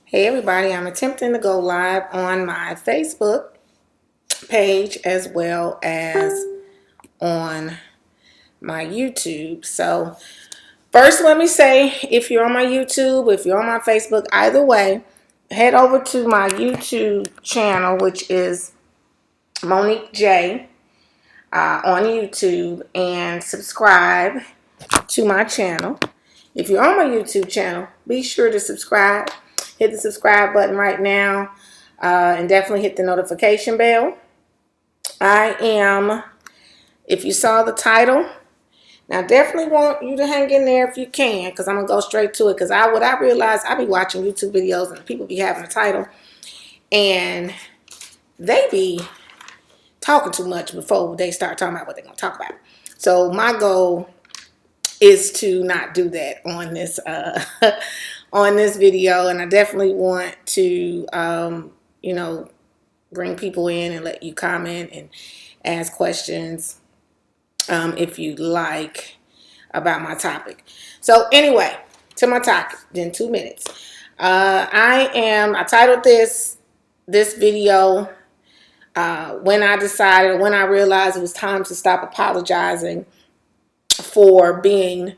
Hey everybody, I'm attempting to go live on my Facebook page as well as on my YouTube. So first let me say, if you're on my YouTube, if you're on my Facebook, either way, head over to my YouTube channel, which is Monique J on YouTube, and subscribe to my channel. If you're on my YouTube channel, be sure to subscribe. Hit the subscribe button right now, and definitely hit the notification bell. If you saw the title, now definitely want you to hang in there if you can, because I'm going to go straight to it. Because what I realized, I be watching YouTube videos and people be having a title, and they be talking too much before they start talking about what they're going to talk about. So my goal is to not do that on this on this video, and I definitely want to bring people in and let you comment and ask questions if you like about my topic. So anyway, to my topic in 2 minutes. I titled this video when I realized it was time to stop apologizing for being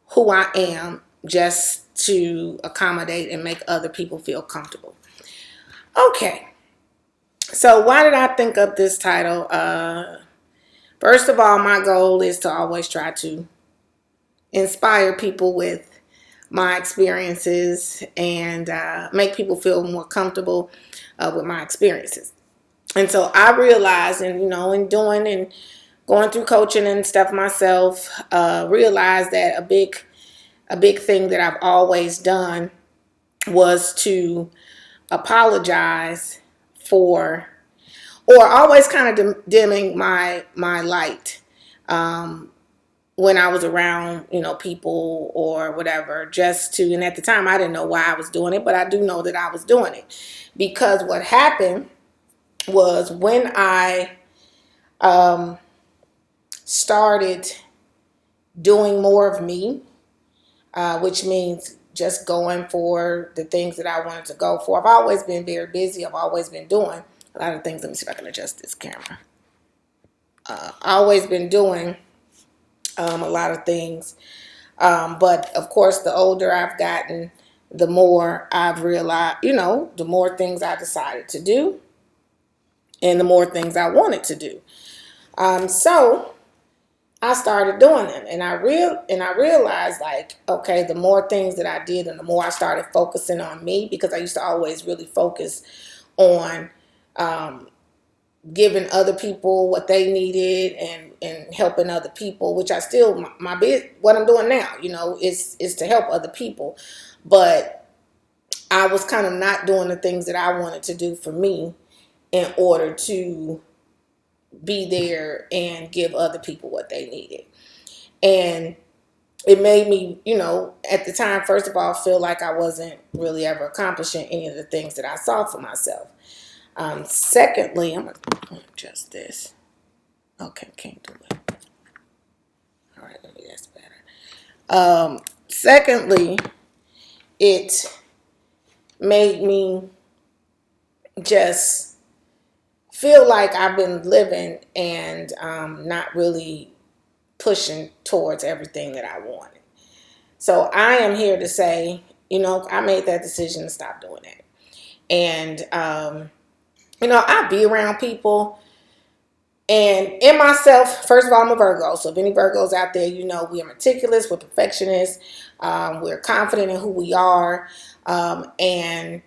who I am, just to accommodate and make other people feel comfortable. Okay, so why did I think of this title? First of all, my goal is to always try to inspire people with my experiences and make people feel more comfortable with my experiences. And so I realized, and in doing and going through coaching and stuff myself, realized that a big thing that I've always done was to apologize for, or always kind of dimming my light when I was around, people or whatever, and at the time I didn't know why I was doing it, but I do know that I was doing it, because what happened was when I started doing more of me, which means just going for the things that I wanted to go for. I've always been very busy. I've always been doing a lot of things. Let me see if I can adjust this camera. Always been doing a lot of things. But of course, the older I've gotten, the more I've realized, the more things I decided to do and the more things I wanted to do. So I started doing them, and I realized, like, okay, the more things that I did and the more I started focusing on me, because I used to always really focus on giving other people what they needed and helping other people, which I still, what I'm doing now, is to help other people. But I was kind of not doing the things that I wanted to do for me in order to be there and give other people what they needed. And it made me, at the time, first of all, feel like I wasn't really ever accomplishing any of the things that I saw for myself. Secondly, I'm going to adjust this. Okay, can't do it. All right, maybe that's better. Secondly, it made me just feel like I've been living and not really pushing towards everything that I wanted. So I am here to say, I made that decision to stop doing that. And, I be around people, and in myself, first of all, I'm a Virgo. So if any Virgos out there, we are meticulous, we're perfectionists, we're confident in who we are. And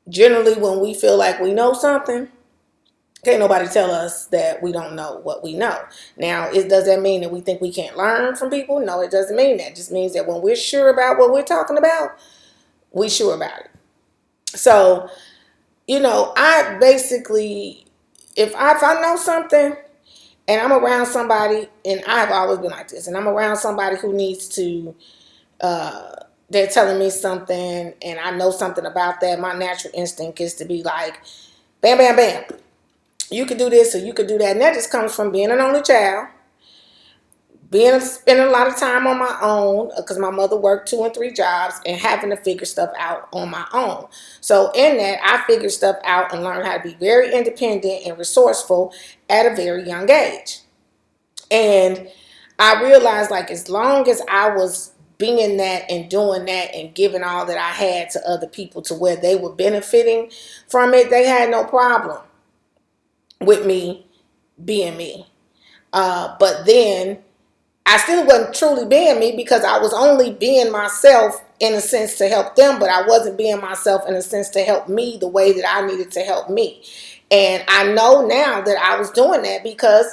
generally when we feel like we know something, can't nobody tell us that we don't know what we know. Now, does that mean that we think we can't learn from people? No, it doesn't mean that. It just means that when we're sure about what we're talking about, we're sure about it. So, I basically, if I know something and I'm around somebody, and I've always been like this, and I'm around somebody who needs to, they're telling me something and I know something about that, my natural instinct is to be like, bam, bam, bam. You could do this or you could do that. And that just comes from being an only child, spending a lot of time on my own because my mother worked 2 and 3 jobs and having to figure stuff out on my own. So in that, I figured stuff out and learned how to be very independent and resourceful at a very young age. And I realized, like, as long as I was being that and doing that and giving all that I had to other people to where they were benefiting from it, they had no problem with me being me. But then I still wasn't truly being me because I was only being myself in a sense to help them, but I wasn't being myself in a sense to help me the way that I needed to help me. And I know now that I was doing that because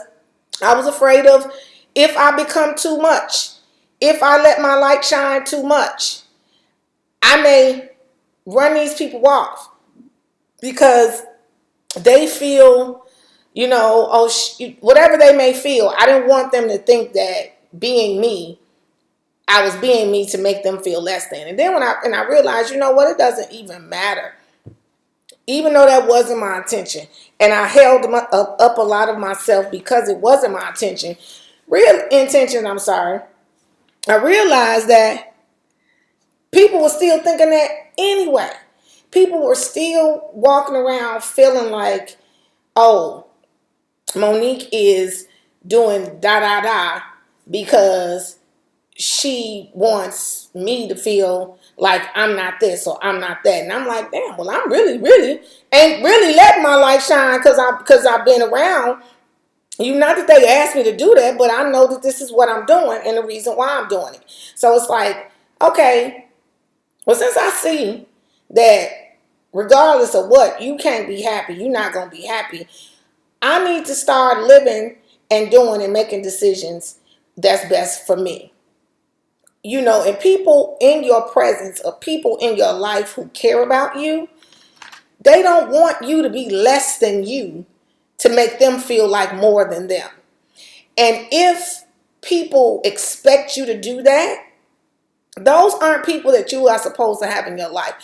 I was afraid of, if I become too much, if I let my light shine too much, I may run these people off because they feel, whatever they may feel. I didn't want them to think that being me, I was being me to make them feel less than. And then when I realized, it doesn't even matter. Even though that wasn't my intention. And I held up a lot of myself because it wasn't my intention, I'm sorry. I realized that people were still thinking that anyway. People were still walking around feeling like, oh, Monique is doing da da da because she wants me to feel like I'm not this or I'm not that. And I'm like, damn, well, I'm really ain't really letting my light shine because I've been around you. Not that they asked me to do that, but I know that this is what I'm doing and the reason why I'm doing it. So it's like, okay, well, since I see that regardless of what, you can't be happy, you're not going to be happy, I need to start living and doing and making decisions that's best for me. And people in your presence or people in your life who care about you, they don't want you to be less than you to make them feel like more than them. And if people expect you to do that, those aren't people that you are supposed to have in your life.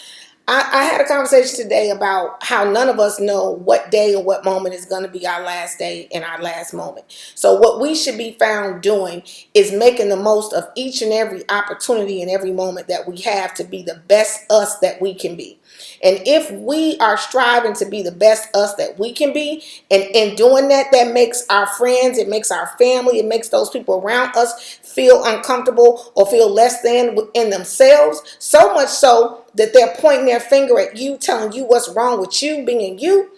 I had a conversation today about how none of us know what day or what moment is going to be our last day and our last moment. So what we should be found doing is making the most of each and every opportunity and every moment that we have to be the best us that we can be. And if we are striving to be the best us that we can be, and in doing that, that makes our friends, it makes our family, it makes those people around us feel uncomfortable or feel less than in themselves, so much so that they're pointing their finger at you, telling you what's wrong with you being you.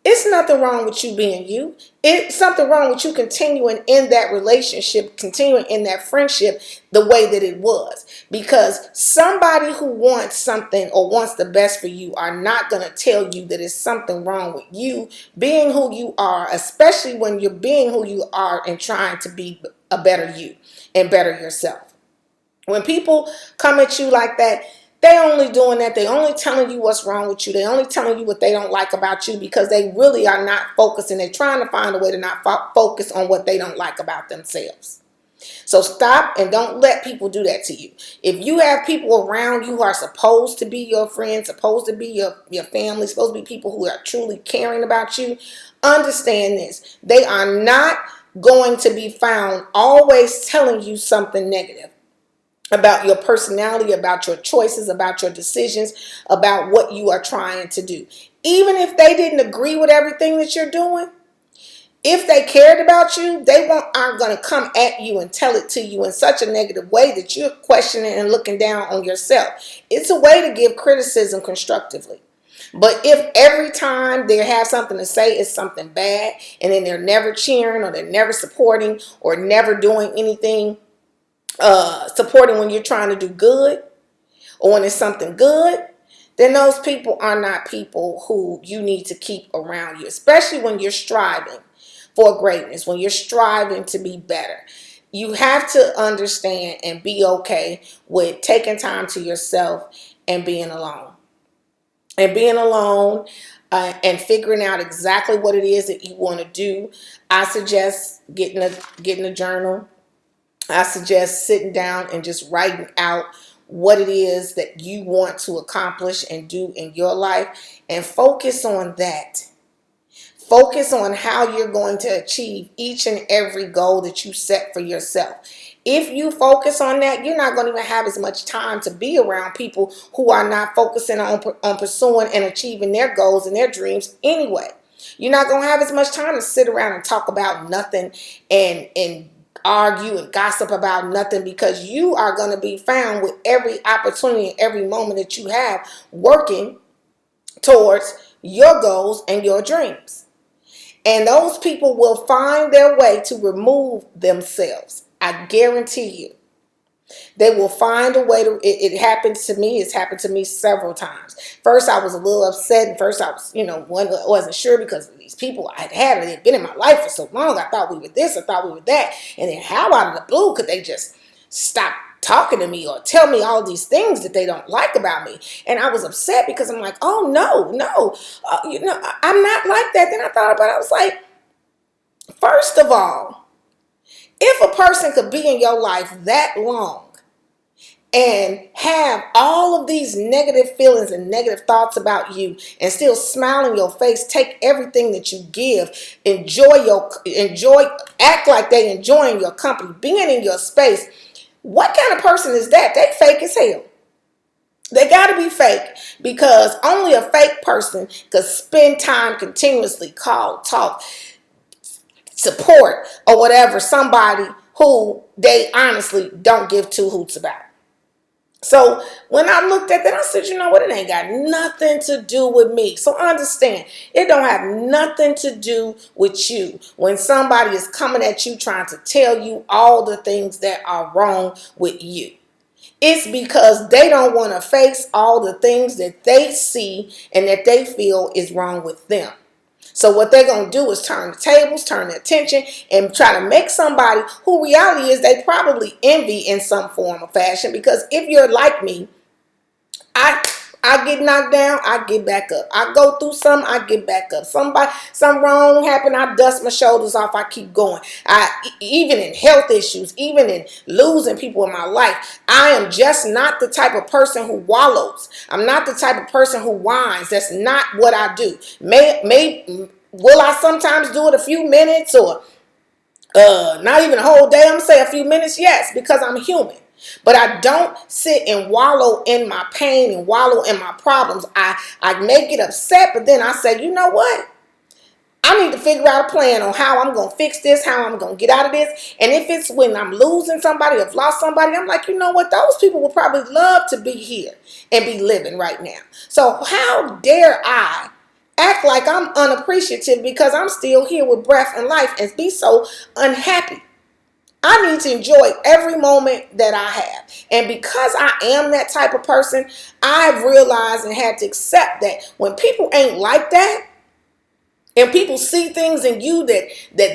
It's nothing wrong with you being you. It's something wrong with you continuing in that relationship, continuing in that friendship the way that it was. Because somebody who wants something or wants the best for you are not going to tell you that it's something wrong with you being who you are, especially when you're being who you are and trying to be a better you and better yourself. When people come at you like that, they only doing that. They only telling you what's wrong with you. They only telling you what they don't like about you because they really are not focusing. They're trying to find a way to not focus on what they don't like about themselves. So stop and don't let people do that to you. If you have people around you who are supposed to be your friends, supposed to be your family, supposed to be people who are truly caring about you, understand this. They are not going to be found always telling you something negative about your personality, about your choices, about your decisions, about what you are trying to do. Even if they didn't agree with everything that you're doing, if they cared about you, they aren't going to come at you and tell it to you in such a negative way that you're questioning and looking down on yourself. It's a way to give criticism constructively. But if every time they have something to say is something bad, and then they're never cheering or they're never supporting or never doing anything supporting when you're trying to do good or when it's something good, then those people are not people who you need to keep around you, especially when you're striving for greatness, when you're striving to be better. You have to understand and be okay with taking time to yourself and being alone. and being alone and figuring out exactly what it is that you want to do, I suggest getting a journal. I suggest sitting down and just writing out what it is that you want to accomplish and do in your life, and focus on that. Focus on how you're going to achieve each and every goal that you set for yourself. If you focus on that, you're not going to even have as much time to be around people who are not focusing on pursuing and achieving their goals and their dreams anyway. You're not going to have as much time to sit around and talk about nothing and argue and gossip about nothing, because you are going to be found with every opportunity and every moment that you have working towards your goals and your dreams. And those people will find their way to remove themselves. I guarantee you. They will find a way to, it happens to me. It's happened to me several times. First, I was a little upset. And first, I was, wasn't sure because of these people I had. They'd been in my life for so long. I thought we were this. I thought we were that. And then how out of the blue could they just stop talking to me or tell me all these things that they don't like about me? And I was upset because I'm like, oh, no, I'm not like that. Then I thought about it. I was like, first of all, if a person could be in your life that long and have all of these negative feelings and negative thoughts about you and still smile in your face, take everything that you give, act like they enjoying your company, being in your space, what kind of person is that? They fake as hell. They got to be fake, because only a fake person could spend time continuously, call, talk, support, or whatever, somebody who they honestly don't give two hoots about. So when I looked at that, I said, you know what? It ain't got nothing to do with me. So understand, it don't have nothing to do with you when somebody is coming at you trying to tell you all the things that are wrong with you. It's because they don't want to face all the things that they see and that they feel is wrong with them. So what they're going to do is turn the tables, turn the attention, and try to make somebody who reality is they probably envy in some form or fashion. Because if you're like me, I get knocked down, I get back up. I go through something, I get back up. Something wrong happened, I dust my shoulders off, I keep going. Even in health issues, even in losing people in my life, I am just not the type of person who wallows. I'm not the type of person who whines. That's not what I do. Will I sometimes do it a few minutes or not even a whole day? I'm going to say a few minutes, yes, because I'm human. But I don't sit and wallow in my pain and wallow in my problems. I may get upset, but then I say, you know what? I need to figure out a plan on how I'm going to fix this, how I'm going to get out of this. And if it's when I'm losing somebody, I've lost somebody, I'm like, you know what? Those people would probably love to be here and be living right now. So how dare I act like I'm unappreciative because I'm still here with breath and life and be so unhappy? I need to enjoy every moment that I have. And because I am that type of person, I've realized and had to accept that when people ain't like that and people see things in you that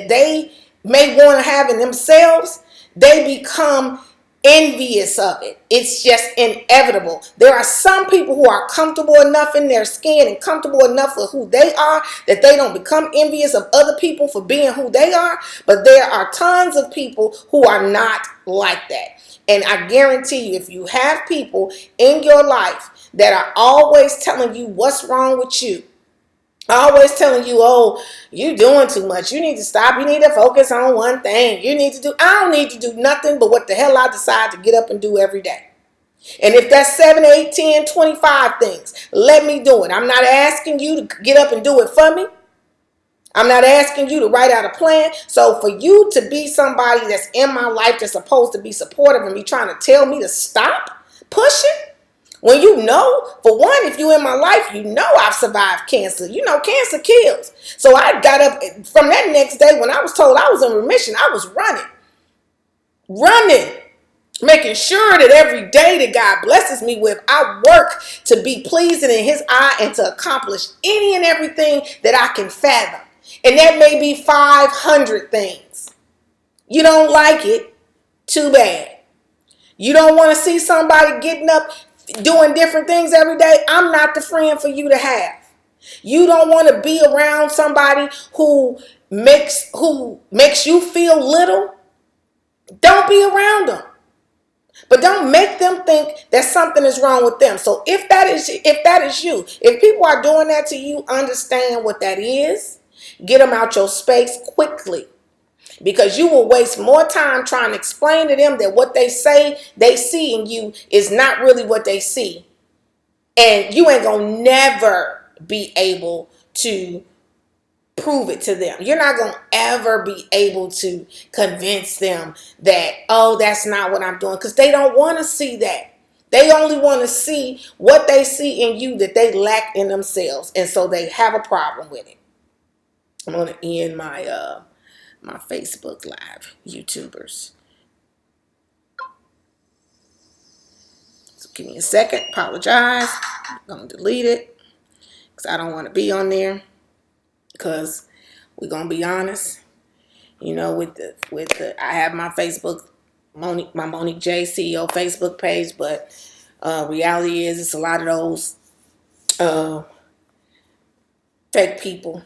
they may want to have in themselves, they become envious of it. It's just inevitable. There are some people who are comfortable enough in their skin and comfortable enough with who they are that they don't become envious of other people for being who they are. But there are tons of people who are not like that. And I guarantee you, if you have people in your life that are always telling you what's wrong with you, always telling you, oh, you're doing too much. You need to stop. You need to focus on one thing. I don't need to do nothing but what the hell I decide to get up and do every day. And if that's 7, 8, 10, 25 things, let me do it. I'm not asking you to get up and do it for me. I'm not asking you to write out a plan. So for you to be somebody that's in my life that's supposed to be supportive and be trying to tell me to stop pushing, when you know, for one, if you're in my life, you know I've survived cancer. You know, cancer kills. So I got up from that next day when I was told I was in remission. I was running, making sure that every day that God blesses me with, I work to be pleasing in his eye and to accomplish any and everything that I can fathom. And that may be 500 things. You don't like it? Too bad. You don't want to see somebody getting up doing different things every day, I'm not the friend for you to have. You don't want to be around somebody who makes you feel little. Don't be around them. But don't make them think that something is wrong with them. So if that is you, if people are doing that to you, understand what that is. Get them out your space quickly. Because you will waste more time trying to explain to them that what they say they see in you is not really what they see. And you ain't gonna never be able to prove it to them. You're not going to ever be able to convince them that, oh, that's not what I'm doing, because they don't want to see that. They only want to see what they see in you that they lack in themselves. And so they have a problem with it. I'm going to end my my Facebook Live, YouTubers. So give me a second. Apologize. I'm going to delete it because I don't want to be on there. Because we're going to be honest. You know, with the I have my Facebook, my MoniqueJeCeo Facebook page, but reality is it's a lot of those fake people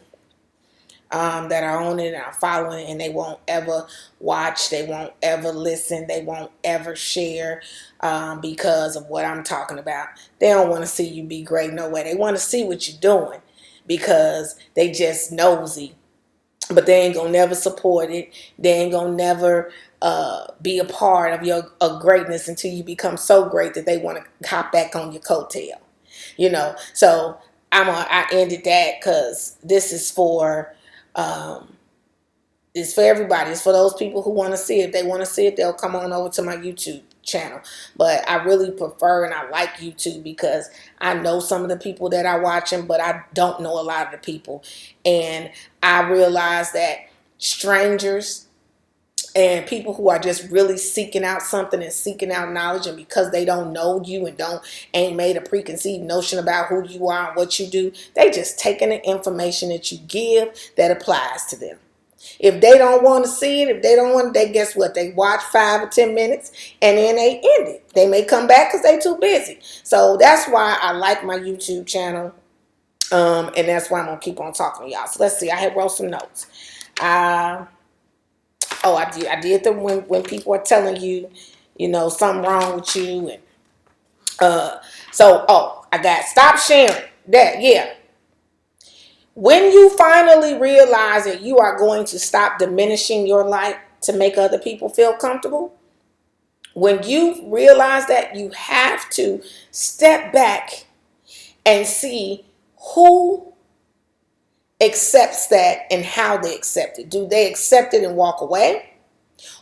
that are on it and are following it, and they won't ever watch, they won't ever listen, they won't ever share because of what I'm talking about. They don't want to see you be great, no way. They want to see what you're doing because they just nosy. But they ain't gonna never support it. They ain't gonna never be a part of your greatness until you become so great that they want to hop back on your coattail. You know. So I ended that because this is for it's for everybody. It's for those people who want to see it. If they want to see it, they'll come on over to my YouTube channel. But I really prefer and I like YouTube because I know some of the people that are watching, but I don't know a lot of the people. And I realize that strangers and people who are just really seeking out something and seeking out knowledge, and because they don't know you and ain't made a preconceived notion about who you are and what you do, they just taking the information that you give that applies to them. If they don't want to see it, if they don't want, they guess what? They watch 5 or 10 minutes and then they end it. They may come back because they too busy. So that's why I like my YouTube channel. And that's why I'm going to keep on talking to y'all. So let's see. I had wrote some notes. I did them when people are telling you, you know, something wrong with you. And I got stop sharing that. Yeah. When you finally realize that you are going to stop diminishing your light to make other people feel comfortable, when you realize that, you have to step back and see who accepts that and how they accept it. Do they accept it and walk away?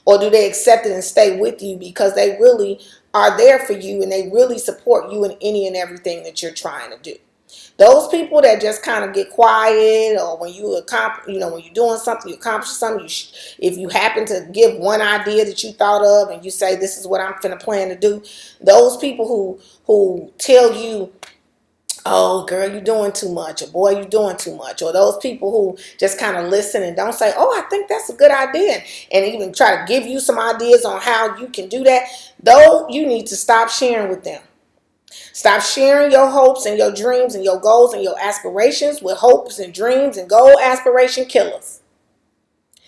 Or do they accept it and stay with you because they really are there for you and they really support you in any and everything that you're trying to do? Those people that just kind of get quiet, or when you when you're doing something, you accomplish something. If you happen to give one idea that you thought of, and you say, "This is what I'm finna plan to do," those people who tell you, "Oh, girl, you're doing too much," or "Boy, you're doing too much," or those people who just kind of listen and don't say, "Oh, I think that's a good idea," and even try to give you some ideas on how you can do that, though, you need to stop sharing with them. Stop sharing your hopes and your dreams and your goals and your aspirations with hopes and dreams and goal aspiration killers.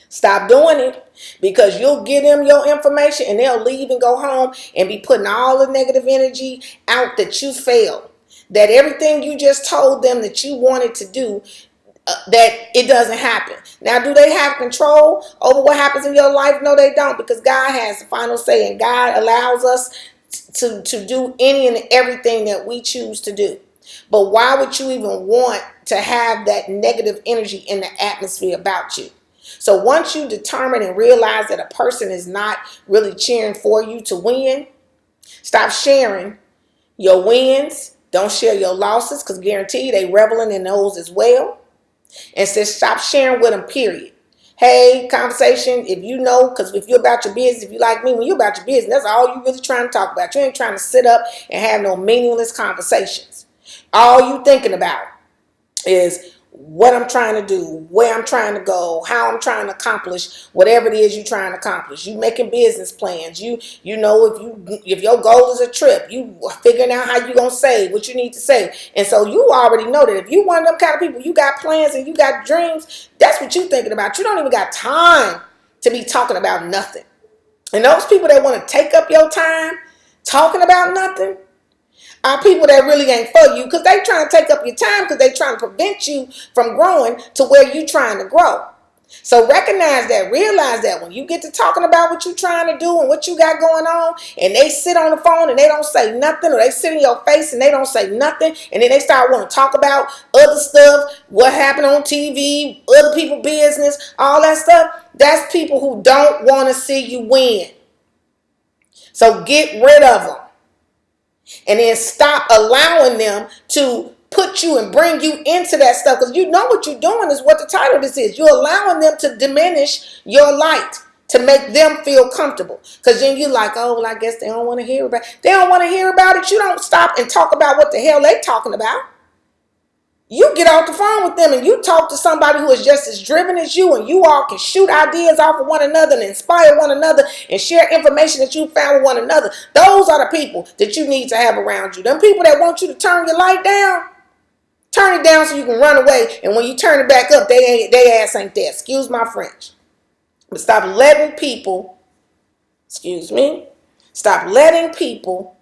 Stop doing it, because you'll give them your information and they'll leave and go home and be putting all the negative energy out that you failed. That everything you just told them that you wanted to do, that it doesn't happen. Now, do they have control over what happens in your life? No, they don't, because God has the final say, and God allows us to do any and everything that we choose to do. But why would you even want to have that negative energy in the atmosphere about you? So once you determine and realize that a person is not really cheering for you to win, stop sharing your wins. Don't share your losses, because guarantee you they reveling in those as well. And just stop sharing with them, period. Hey, conversation, if you know, because if you're about your business, if you like me, when you're about your business, that's all you really trying to talk about. You ain't trying to sit up and have no meaningless conversations. All you thinking about is what I'm trying to do, where I'm trying to go, how I'm trying to accomplish whatever it is you're trying to accomplish. You making business plans. You know, if your goal is a trip, you figuring out how you gonna save, what you need to save. And so you already know that if you one of them kind of people, you got plans and you got dreams, that's what you thinking about. You don't even got time to be talking about nothing. And those people that want to take up your time talking about nothing are people that really ain't for you, because they trying to take up your time, because they trying to prevent you from growing to where you trying to grow. So recognize that, realize that when you get to talking about what you trying to do and what you got going on, and they sit on the phone and they don't say nothing, or they sit in your face and they don't say nothing, and then they start wanting to talk about other stuff, what happened on TV, other people's business, all that stuff, that's people who don't want to see you win. So get rid of them. And then stop allowing them to put you and bring you into that stuff. Because you know what you're doing is what the title of this is. You're allowing them to diminish your light, to make them feel comfortable. Because then you're like, oh, well, I guess they don't want to hear about it. They don't want to hear about it. You don't stop and talk about what the hell they talking about. You get off the phone with them and you talk to somebody who is just as driven as you, and you all can shoot ideas off of one another and inspire one another and share information that you found with one another. Those are the people that you need to have around you. Them people that want you to turn your light down, turn it down so you can run away. And when you turn it back up, they ass ain't there. Excuse my French. But stop letting people, stop letting people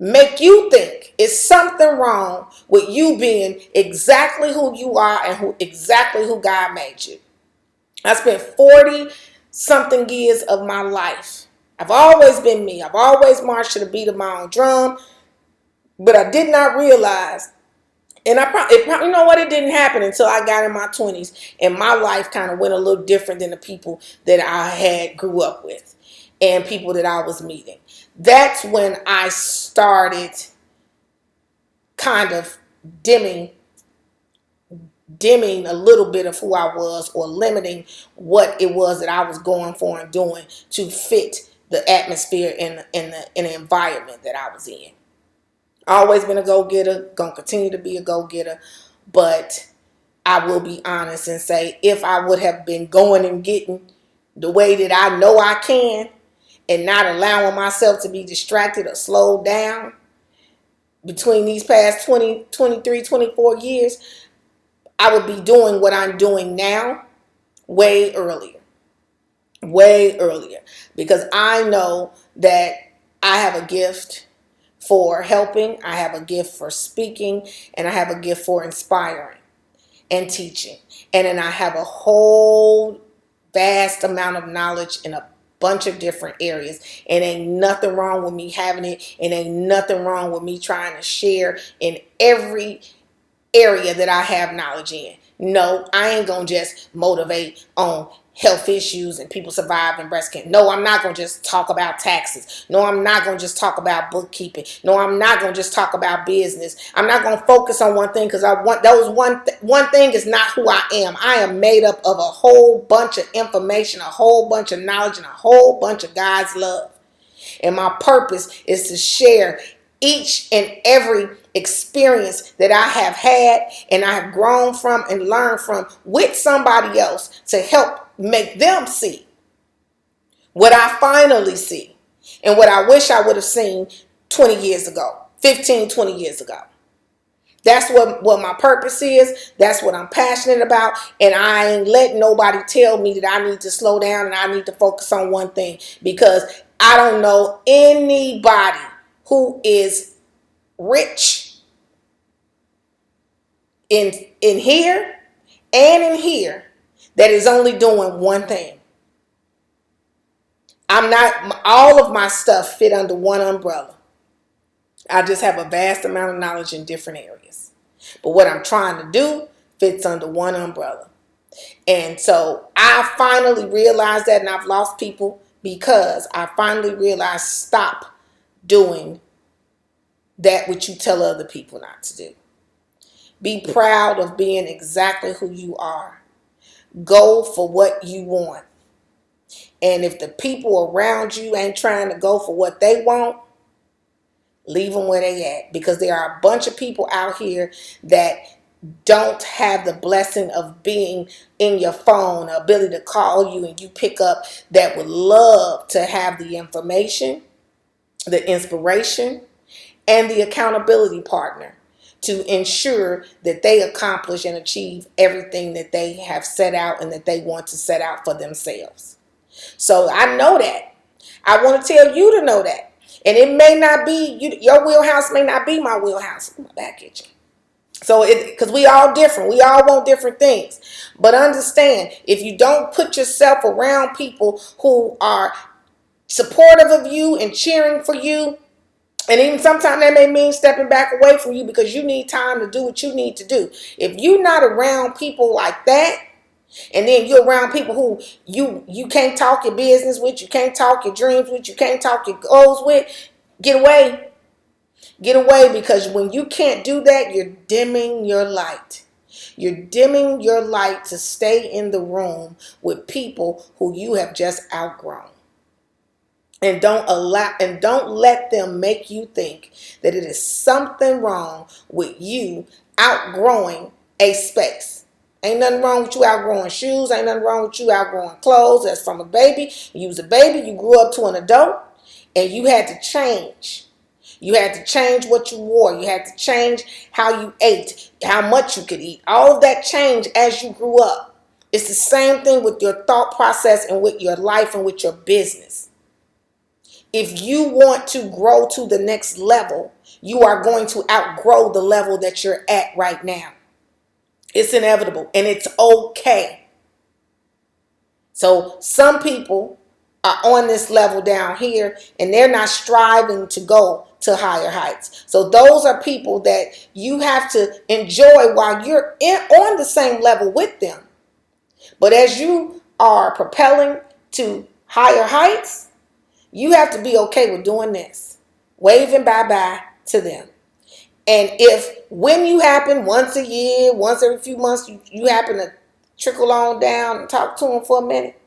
make you think it's something wrong with you being exactly who you are and exactly who God made you. I spent 40 something years of my life. I've always been me. I've always marched to the beat of my own drum, but I did not realize, and you know what, it didn't happen until I got in my 20s and my life kind of went a little different than the people that I had grew up with and people that I was meeting. That's when I started kind of dimming a little bit of who I was, or limiting what it was that I was going for and doing to fit the atmosphere in the environment that I was in. Always been a go-getter, gonna continue to be a go-getter, but I will be honest and say, if I would have been going and getting the way that I know I can, and not allowing myself to be distracted or slowed down between these past 20, 23, 24 years, I would be doing what I'm doing now way earlier. Way earlier. Because I know that I have a gift for helping, I have a gift for speaking, and I have a gift for inspiring and teaching. And then I have a whole vast amount of knowledge in a bunch of different areas, and ain't nothing wrong with me having it, and ain't nothing wrong with me trying to share in every area that I have knowledge in. No, I ain't gonna just motivate on health issues and people surviving breast cancer. No, I'm not gonna just talk about taxes. No, I'm not gonna just talk about bookkeeping. No, I'm not gonna just talk about business. I'm not gonna focus on one thing, because I want one thing is not who I am. I am made up of a whole bunch of information, a whole bunch of knowledge, and a whole bunch of God's love. And my purpose is to share each and every experience that I have had and I have grown from and learned from with somebody else, to help make them see what I finally see and what I wish I would have seen 20 years ago, 15, 20 years ago. That's what my purpose is. That's what I'm passionate about. And I ain't letting nobody tell me that I need to slow down and I need to focus on one thing, because I don't know anybody who is rich in here and in here that is only doing one thing. All of my stuff fit under one umbrella. I just have a vast amount of knowledge in different areas. But what I'm trying to do fits under one umbrella. And so I finally realized that, and I've lost people because I finally realized, stop doing that which you tell other people not to do. Be proud of being exactly who you are. Go for what you want. And if the people around you ain't trying to go for what they want, leave them where they at. Because there are a bunch of people out here that don't have the blessing of being in your phone, the ability to call you and you pick up, that would love to have the information, the inspiration, and the accountability partner to ensure that they accomplish and achieve everything that they have set out and that they want to set out for themselves. So I know that. I want to tell you to know that. And it may not be, your wheelhouse may not be my wheelhouse. My back itching. So because we all different. We all want different things. But understand, if you don't put yourself around people who are supportive of you and cheering for you, and even sometimes that may mean stepping back away from you because you need time to do what you need to do. If you're not around people like that, and then you're around people who you can't talk your business with, you can't talk your dreams with, you can't talk your goals with, get away. Get away, because when you can't do that, you're dimming your light. You're dimming your light to stay in the room with people who you have just outgrown. And don't let them make you think that it is something wrong with you outgrowing a space. Ain't nothing wrong with you outgrowing shoes. Ain't nothing wrong with you outgrowing clothes. That's from a baby. You was a baby. You grew up to an adult. And you had to change. You had to change what you wore. You had to change how you ate, how much you could eat. All of that changed as you grew up. It's the same thing with your thought process and with your life and with your business. If you want to grow to the next level, you are going to outgrow the level that you're at right now. It's inevitable, and it's okay. So some people are on this level down here, and they're not striving to go to higher heights. So those are people that you have to enjoy while you're on the same level with them. But as you are propelling to higher heights, you have to be okay with doing this, waving bye-bye to them. And if when you happen once a year, once every few months, you happen to trickle on down and talk to them for a minute,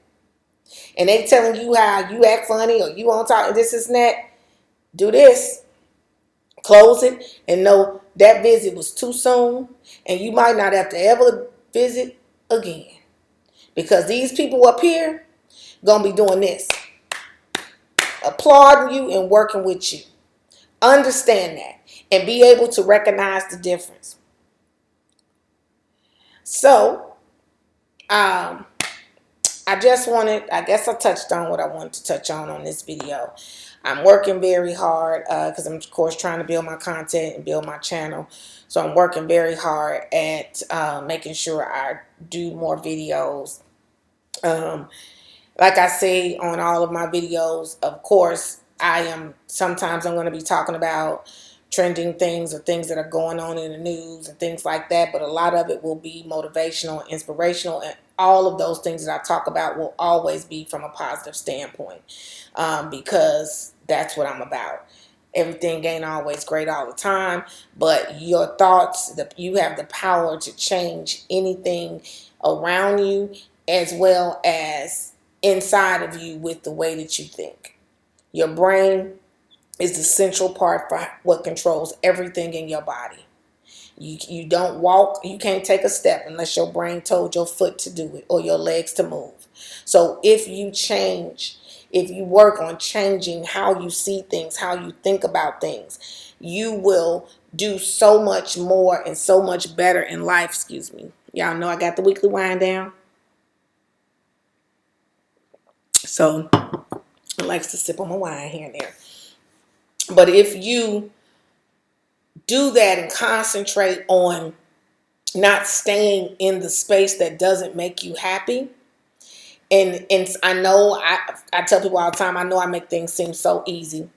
and they telling you how you act funny or you won't talk, this is that, do this. Close it and know that visit was too soon, and you might not have to ever visit again. Because these people up here gonna be doing this, applauding you and working with you. Understand that and be able to recognize the difference. So, I guess I touched on what I wanted to touch on this video. I'm working very hard because I'm, of course, trying to build my content and build my channel. So I'm working very hard at making sure I do more videos. Like I say on all of my videos, of course, sometimes I'm going to be talking about trending things or things that are going on in the news and things like that. But a lot of it will be motivational and inspirational. And all of those things that I talk about will always be from a positive standpoint because that's what I'm about. Everything ain't always great all the time, but your thoughts, you have the power to change anything around you as well as inside of you with the way that you think. Your brain is the central part for what controls everything in your body. You don't walk, you can't take a step unless your brain told your foot to do it or your legs to move. So if you work on changing how you see things, how you think about things, you will do so much more and so much better in life. Excuse me. Y'all know I got the weekly wind down. So I likes to sip on my wine here and there. But if you do that and concentrate on not staying in the space that doesn't make you happy, and I know I tell people all the time, I know I make things seem so easy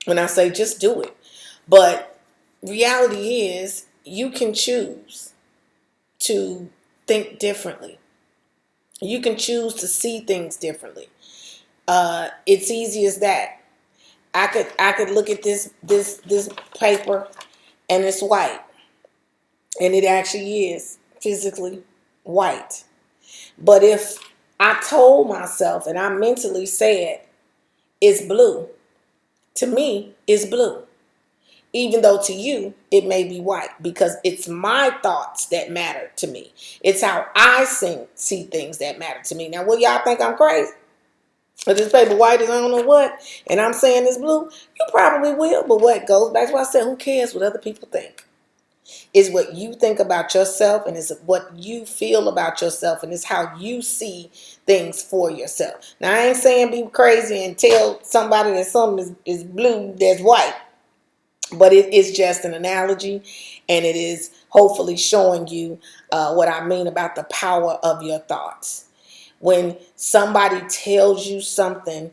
when I say just do it. But reality is you can choose to think differently. You can choose to see things differently. It's easy as that. I could look at this paper and it's white, and it actually is physically white. But if I told myself and I mentally said it's blue, to me it's blue. even though to you it may be white, because it's my thoughts that matter to me. It's how I see things that matter to me. Now, will y'all think I'm crazy? If this paper white is I don't know what, and I'm saying it's blue, you probably will. But what goes back to what I said, who cares what other people think? Is what you think about yourself, and is what you feel about yourself, and it's how you see things for yourself. Now, I ain't saying be crazy and tell somebody that something is blue that's white, but it is just an analogy, and it is hopefully showing you what I mean about the power of your thoughts. When somebody tells you something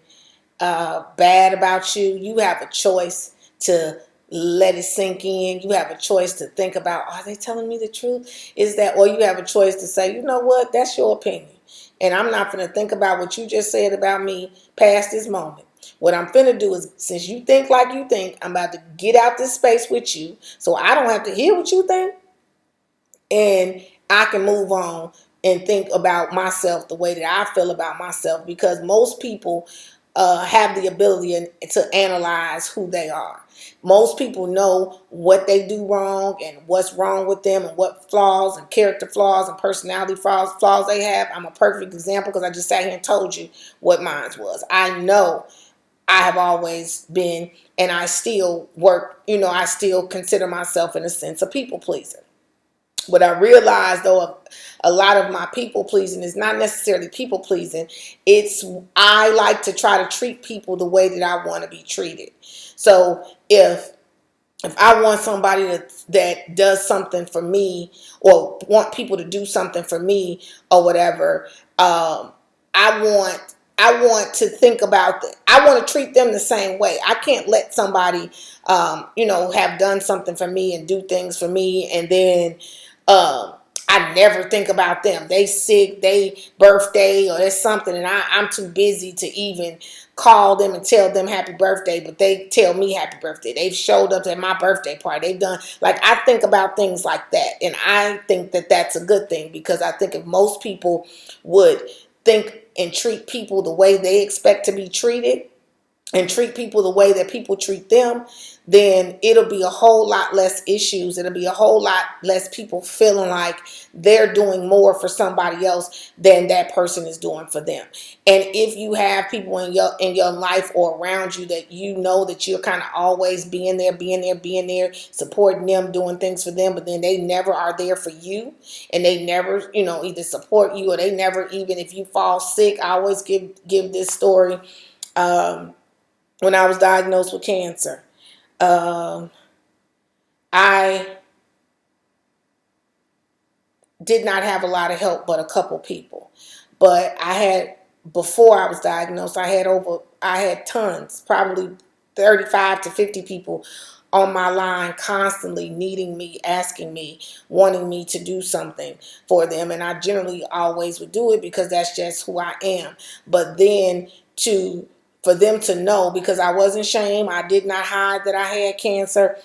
bad about you, you have a choice to let it sink in. You have a choice to think about, are they telling me the truth? Is that, or you have a choice to say, you know what, that's your opinion. And I'm not going to think about what you just said about me past this moment. What I'm finna do is, since you think like you think, I'm about to get out this space with you so I don't have to hear what you think, and I can move on and think about myself the way that I feel about myself, because most people have the ability to analyze who they are. Most people know what they do wrong and what's wrong with them and what flaws and character flaws and personality flaws they have. I'm a perfect example because I just sat here and told you what mine was. I know I have always been, and I still work, I still consider myself in a sense a people pleaser. What I realized, though, a lot of my people pleasing is not necessarily people pleasing. It's, I like to try to treat people the way that I want to be treated. So if I want somebody that does something for me, or want people to do something for me or whatever, I want to think about that. I want to treat them the same way. I can't let somebody, have done something for me and do things for me, and then I never think about them. They sick, they birthday, or there's something, and I'm too busy to even call them and tell them happy birthday, but they tell me happy birthday. They've showed up at my birthday party. They've done, like, I think about things like that, and I think that that's a good thing, because I think if most people would think and treat people the way they expect to be treated, and treat people the way that people treat them, then it'll be a whole lot less issues. It'll be a whole lot less people feeling like they're doing more for somebody else than that person is doing for them. And if you have people in your life or around you that you know that you're kind of always being there, supporting them, doing things for them, but then they never are there for you, and they never, either support you, or they never, even if you fall sick. I always give this story. When I was diagnosed with cancer, I did not have a lot of help, but a couple people. But before I was diagnosed, I had tons, probably 35 to 50 people on my line, constantly needing me, asking me, wanting me to do something for them. And I generally always would do it, because that's just who I am. But then for them to know, because I wasn't ashamed, I did not hide that I had cancer.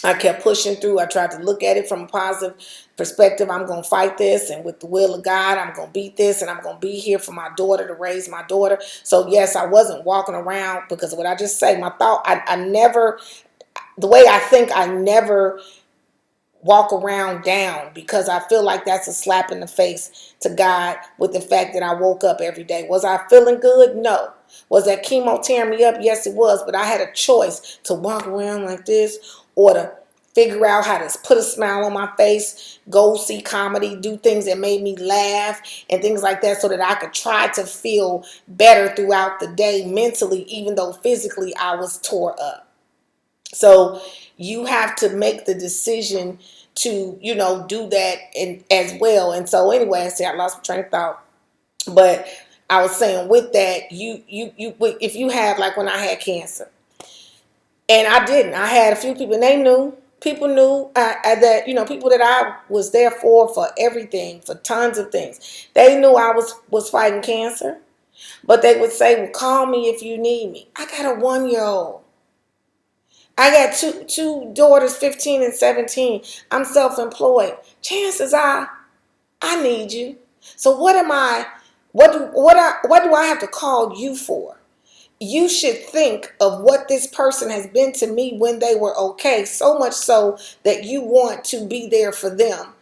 I kept pushing through. I tried to look at it from a positive perspective. I'm going to fight this, and with the will of God, I'm going to beat this, and I'm going to be here for my daughter, to raise my daughter. So yes, I wasn't walking around, because of what I just say, my thought, I never, the way I think, I never walk around down, because I feel like that's a slap in the face to God, with the fact that I woke up every day. Was I feeling good? No. Was that chemo tearing me up? Yes, it was. But I had a choice to walk around like this, or to figure out how to put a smile on my face, go see comedy, do things that made me laugh and things like that, so that I could try to feel better throughout the day mentally, even though physically I was tore up. So you have to make the decision to, do that as well. And so anyway, I said I lost my train of thought. But I was saying, with that, you if you have, like when I had cancer, and I didn't, I had a few people, and they knew. People knew that, people that I was there for everything, for tons of things. They knew I was fighting cancer, but they would say, well, call me if you need me. I got a 1-year-old. I got two daughters, 15 and 17. I'm self-employed. Chances are I need you. So what do I have to call you for? you should think of what this person has been to me when they were okay, so much so that you want to be there for them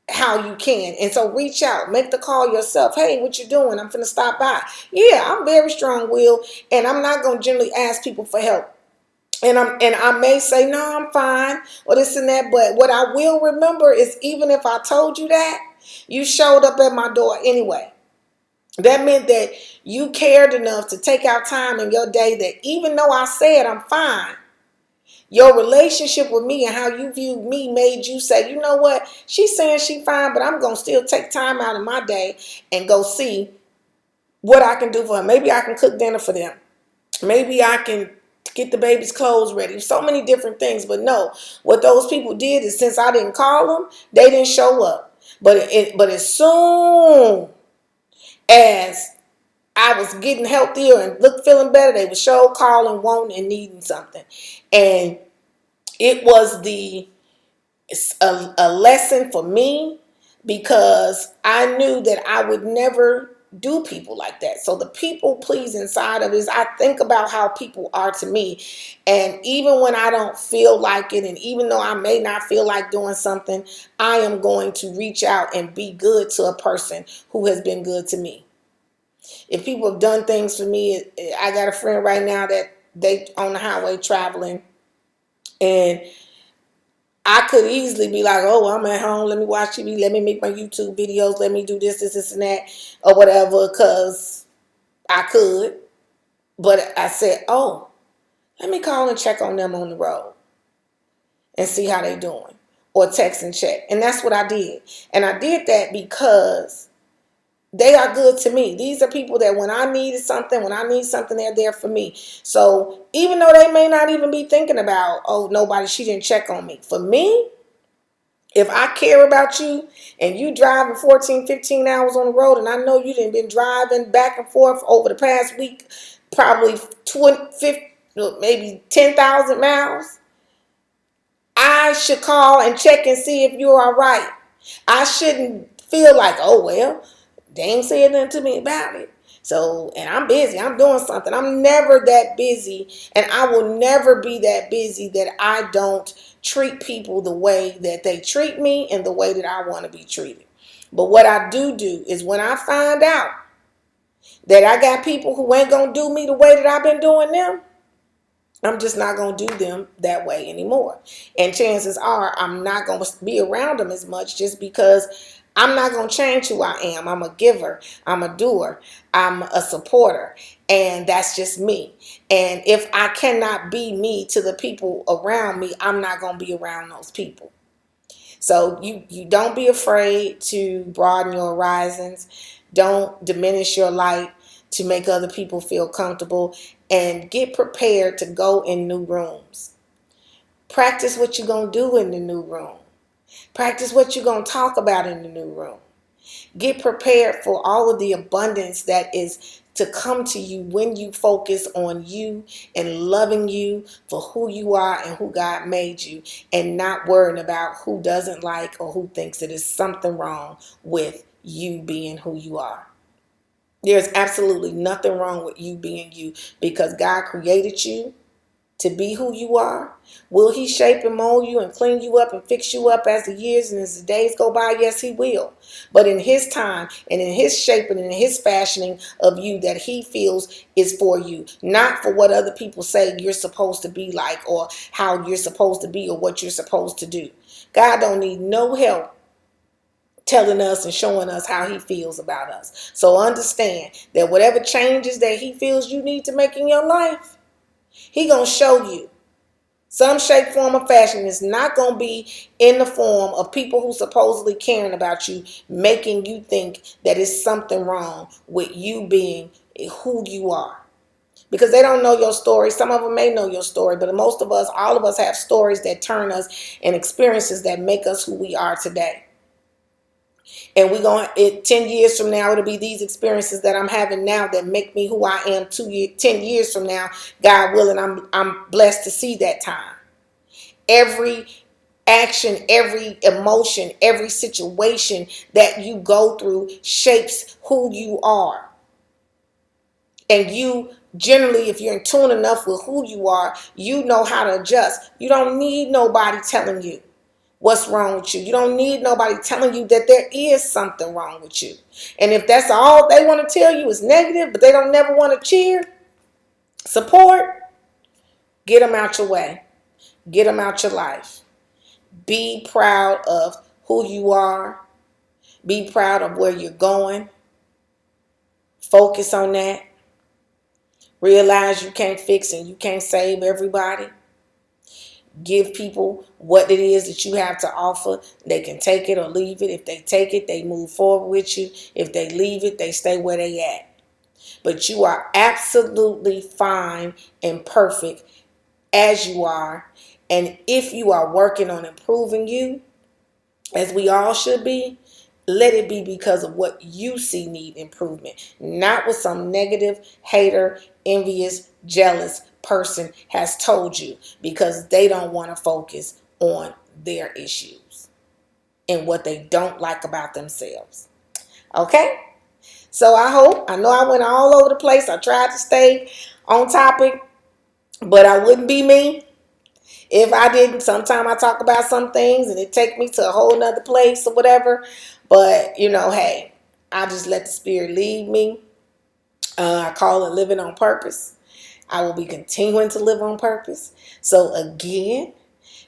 how you can. And so reach out, make the call yourself. Hey, what you doing? I'm finna stop by. Yeah, I'm very strong-willed, and I'm not gonna generally ask people for help. And I may say, no, I'm fine, or this and that. But what I will remember is, even if I told you that, you showed up at my door anyway. That meant that you cared enough to take out time in your day that, even though I said I'm fine, your relationship with me and how you viewed me made you say, you know what, she's saying she's fine, but I'm going to still take time out of my day and go see what I can do for her. Maybe I can cook dinner for them. Maybe I can get the baby's clothes ready. So many different things. But no, what those people did is, since I didn't call them, they didn't show up. But as soon as I was getting healthier and feeling better, they would show calling, wanting, and needing something. And it was a lesson for me, because I knew that I would never do people like that. So the people please inside of it is, I think about how people are to me. And even when I don't feel like it, and even though I may not feel like doing something, I am going to reach out and be good to a person who has been good to me. If people have done things for me, I got a friend right now that they on the highway traveling, and I could easily be like, oh, I'm at home, let me watch TV, let me make my YouTube videos, let me do this, and that, or whatever, because I could. But I said, oh, let me call and check on them on the road and see how they doing, or text and check. And that's what I did. And I did that because they are good to me. These are people that when I need something, they're there for me. So even though they may not even be thinking about, oh, she didn't check on me. For me, if I care about you and you driving 14, 15 hours on the road, and I know you done been driving back and forth over the past week, probably 20, 50, maybe 10,000 miles, I should call and check and see if you're all right. I shouldn't feel like, oh, well, they ain't saying nothing to me about it. So, and I'm busy, I'm doing something. I'm never that busy, and I will never be that busy that I don't treat people the way that they treat me and the way that I want to be treated. But what I do is, when I find out that I got people who ain't going to do me the way that I've been doing them, I'm just not going to do them that way anymore. And chances are I'm not going to be around them as much, just because I'm not going to change who I am. I'm a giver. I'm a doer. I'm a supporter. And that's just me. And if I cannot be me to the people around me, I'm not going to be around those people. So you don't be afraid to broaden your horizons. Don't diminish your light to make other people feel comfortable, and get prepared to go in new rooms. Practice what you're going to do in the new room. Practice what you're going to talk about in the new room. Get prepared for all of the abundance that is to come to you when you focus on you and loving you for who you are and who God made you, and not worrying about who doesn't like or who thinks that there's something wrong with you being who you are. There's absolutely nothing wrong with you being you, because God created you to be who you are. Will he shape and mold you and clean you up and fix you up as the years and as the days go by? Yes, he will. But in his time and in his shaping and in his fashioning of you that he feels is for you, not for what other people say you're supposed to be like, or how you're supposed to be, or what you're supposed to do. God don't need no help telling us and showing us how he feels about us. So understand that whatever changes that he feels you need to make in your life, he gonna show you some shape, form, or fashion. Is not gonna be in the form of people who supposedly caring about you, making you think that it's something wrong with you being who you are. Because they don't know your story. Some of them may know your story, but most of us, all of us, have stories that turn us, and experiences that make us who we are today. And we're going to, 10 years from now, it'll be these experiences that I'm having now that make me who I am 10 years from now. God willing, I'm blessed to see that time. Every action, every emotion, every situation that you go through shapes who you are. And you generally, if you're in tune enough with who you are, you know how to adjust. You don't need nobody telling you what's wrong with you. You don't need nobody telling you that there is something wrong with you. And if that's all they want to tell you is negative, but they don't never want to cheer, support, get them out your way. Get them out your life. Be proud of who you are. Be proud of where you're going. Focus on that. Realize you can't fix and you can't save everybody. Give people what it is that you have to offer. They can take it or leave it. If they take it, they move forward with you. If they leave it, they stay where they at. But you are absolutely fine and perfect as you are. And if you are working on improving you, as we all should be, let it be because of what you see need improvement, not what some negative, hater, envious, jealous person has told you, because they don't want to focus on their issues and what they don't like about themselves. Okay? So I know I went all over the place. I tried to stay on topic, but I wouldn't be me if I didn't. Sometimes I talk about some things and it take me to a whole nother place or whatever. But, hey, I just let the spirit lead me. I call it living on purpose. I will be continuing to live on purpose. So again,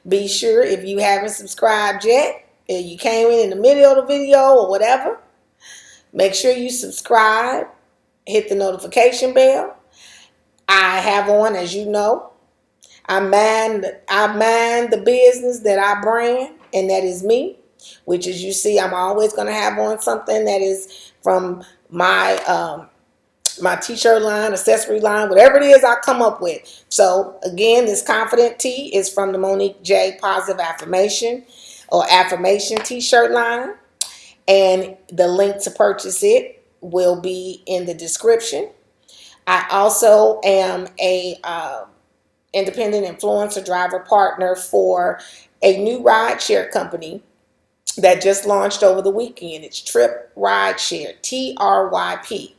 be sure, if you haven't subscribed yet, if you came in the middle of the video or whatever, make sure you subscribe, hit the notification bell. I have on, as you know, I mind the business that I brand, and that is me, which, as you see, I'm always going to have on something that is from my my t-shirt line, accessory line, whatever it is I come up with. So again, this Confident Tee is from the Monique J Positive Affirmation or Affirmation t-shirt line, and the link to purchase it will be in the description. I also am a independent influencer driver partner for a new rideshare company that just launched over the weekend. It's Tryp Rideshare, TRYP.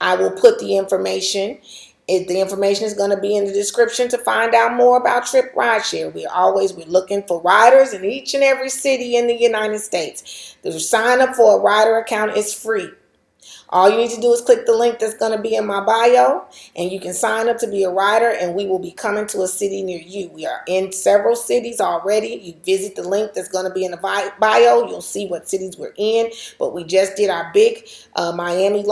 I will put the information. The information is going to be in the description to find out more about Tryp Rideshare. We're looking for riders in each and every city in the United States. The sign up for a rider account is free. All you need to do is click the link that's going to be in my bio, and you can sign up to be a rider, and we will be coming to a city near you. We are in several cities already. You visit the link that's going to be in the bio. You'll see what cities we're in, but we just did our big Miami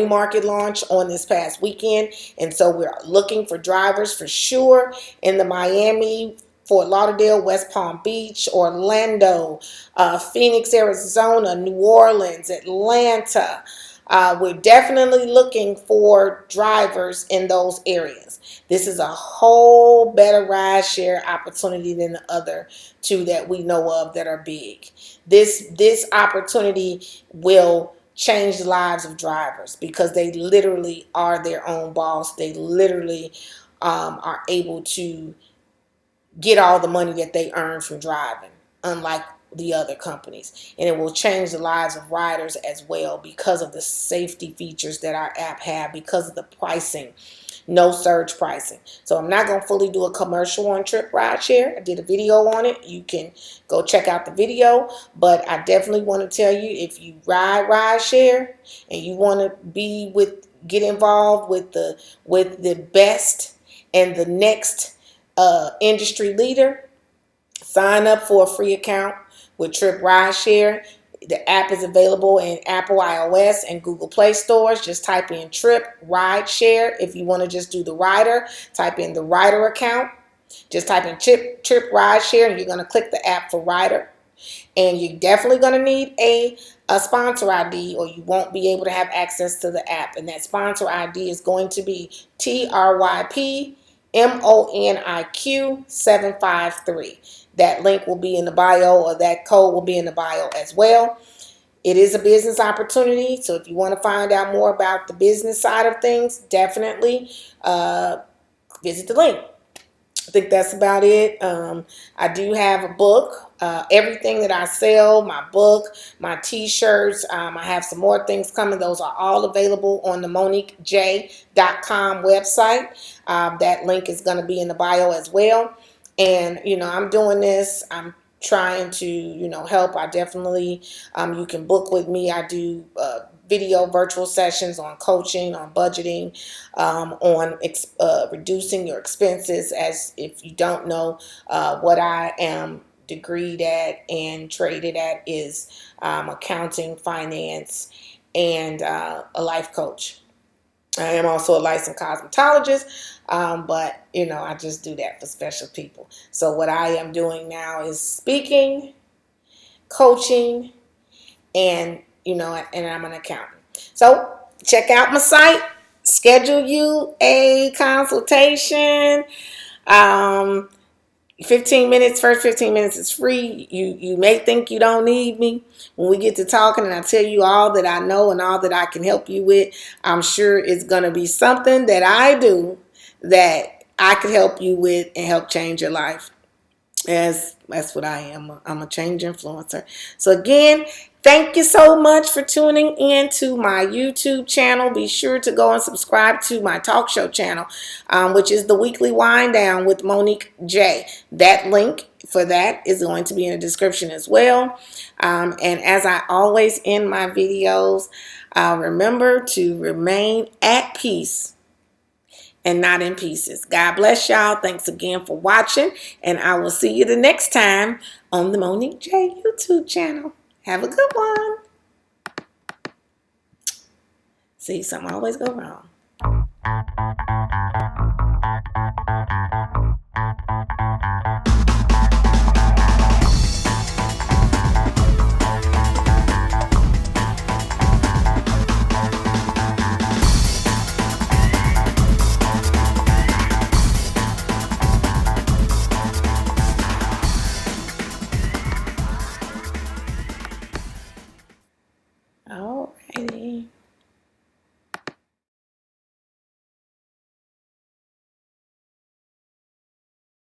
market launch on this past weekend, and so we're looking for drivers for sure in the Miami, Fort Lauderdale, West Palm Beach, Orlando, Phoenix, Arizona, New Orleans, Atlanta. We're definitely looking for drivers in those areas. This is a whole better ride share opportunity than the other two that we know of that are big. This opportunity will change the lives of drivers because they literally are their own boss. They literally are able to get all the money that they earn from driving, unlike the other companies. And it will change the lives of riders as well because of the safety features that our app have, because of the pricing, no surge pricing. So I'm not going to fully do a commercial on Tryp Rideshare. I did a video on it. You can go check out the video, but I definitely want to tell you, if you ride rideshare and you want to get involved with the best and the next industry leader, sign up for a free account with Tryp Rideshare. The app is available in Apple iOS and Google Play stores. Just type in Tryp Rideshare. If you want to just do the rider, type in the rider account. Just type in Tryp Rideshare, and you're going to click the app for rider. And you're definitely going to need a sponsor ID, or you won't be able to have access to the app. And that sponsor ID is going to be TRYP MONIQ 753. That link will be in the bio, or that code will be in the bio as well. It is a business opportunity, so if you want to find out more about the business side of things, definitely visit the link. I think that's about it. I do have a book everything that I sell, my book, my t-shirts. I have some more things coming. Those are all available on the MoniqueJ.com website. That link is going to be in the bio as well. And, I'm doing this. I'm trying to, help. I definitely, you can book with me. I do video virtual sessions on coaching, on budgeting, on reducing your expenses. As if you don't know, what I am degreed at and traded at is accounting, finance, and a life coach. I am also a licensed cosmetologist, but I just do that for special people. So what I am doing now is speaking, coaching, and and I'm an accountant. So check out my site, schedule you a consultation. 15 minutes, first 15 minutes is free. You may think you don't need me. When we get to talking and I tell you all that I know and all that I can help you with, I'm sure it's going to be something that I do that I could help you with and help change your life. That's what I am. I'm a change influencer. So again, thank you so much for tuning in to my YouTube channel. Be sure to go and subscribe to my talk show channel, which is the Weekly Wind Down with Monique J. That link for that is going to be in the description as well. And as I always end my videos, remember to remain at peace and not in pieces. God bless y'all. Thanks again for watching, and I will see you the next time on the Monique J YouTube channel. Have a good one. See, something always go wrong.